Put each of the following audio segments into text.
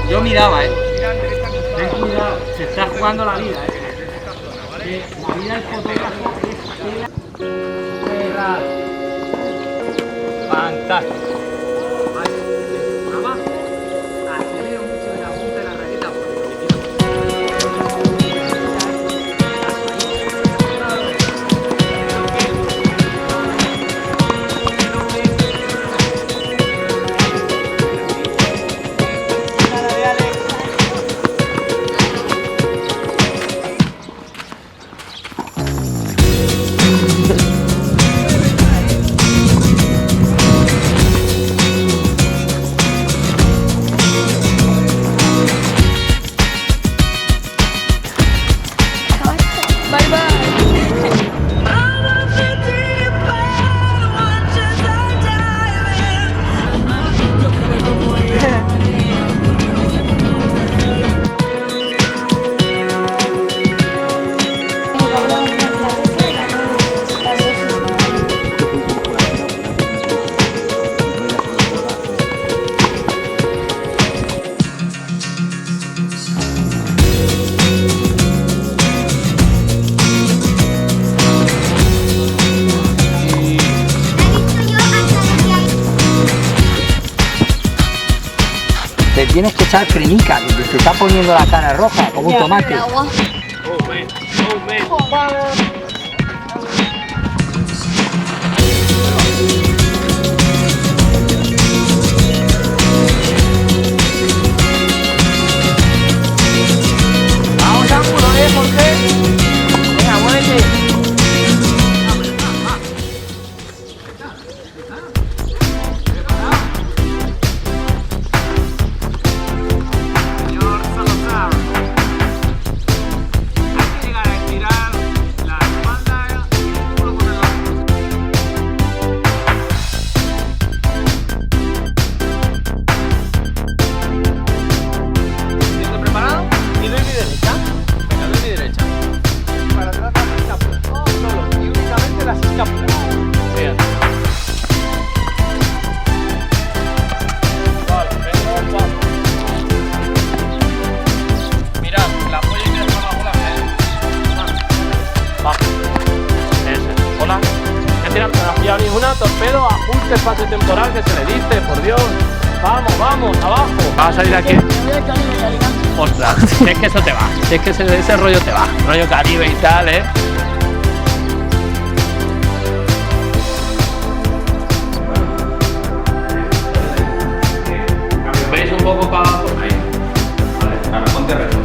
Yo miraba, ten cuidado, se está jugando la vida, la vida del fotógrafo es fantástico. Vale, acelero mucho en la punta de la raqueta te tienes que echar cremica, que te está poniendo la cara roja como un tomate. Vamos a uno, Jorge. Venga, muévete. Una torpedo, ajuste espacio temporal que se le dice, por Dios. Vamos, vamos, abajo. Vamos a salir aquí. Ostras, es que eso te va. Es que ese rollo te va. Rollo Caribe y tal, ¿Veis un poco para abajo? Ahí. Vale, ahora ponte recto.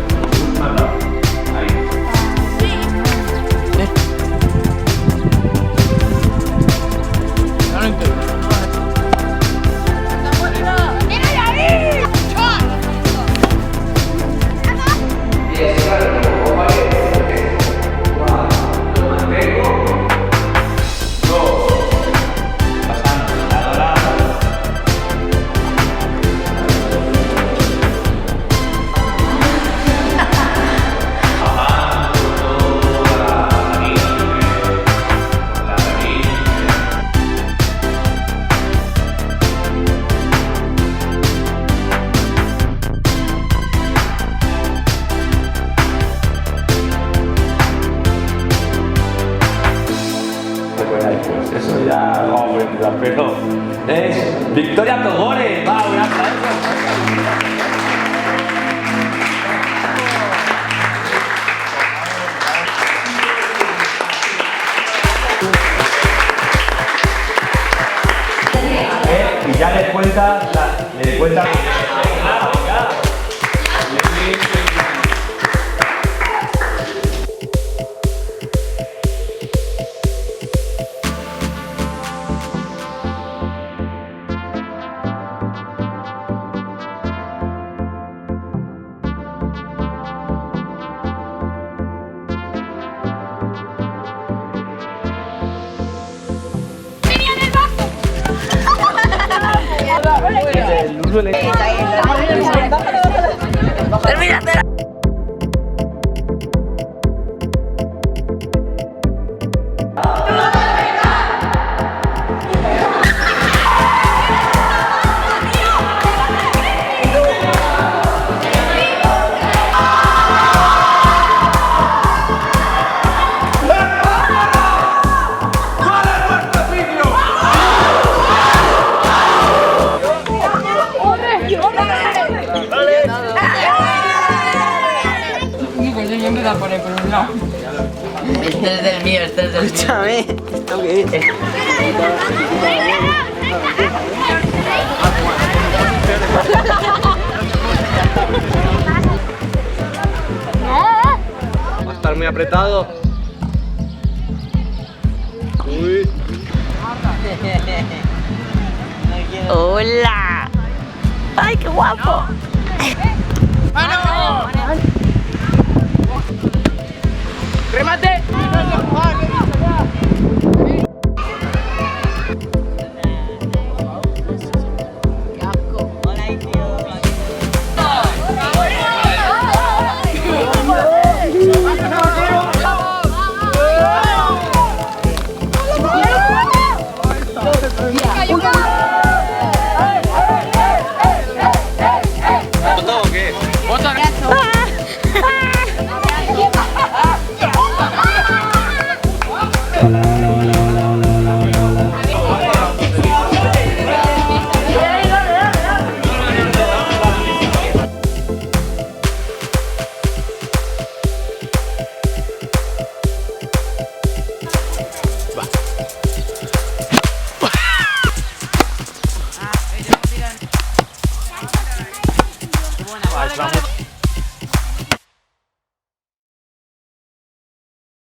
Eso ya lo vamos a empezar, pero es Victoria Togores, va, un aplauso. Y ya les cuenta, Termínate. Este es del mío, este es del mío. Escúchame, ¿esto qué es? Va a estar muy apretado. Uy. Hola. Ay, qué guapo. ¡Mano! ¡Remate! ¿Votado o qué? Vamos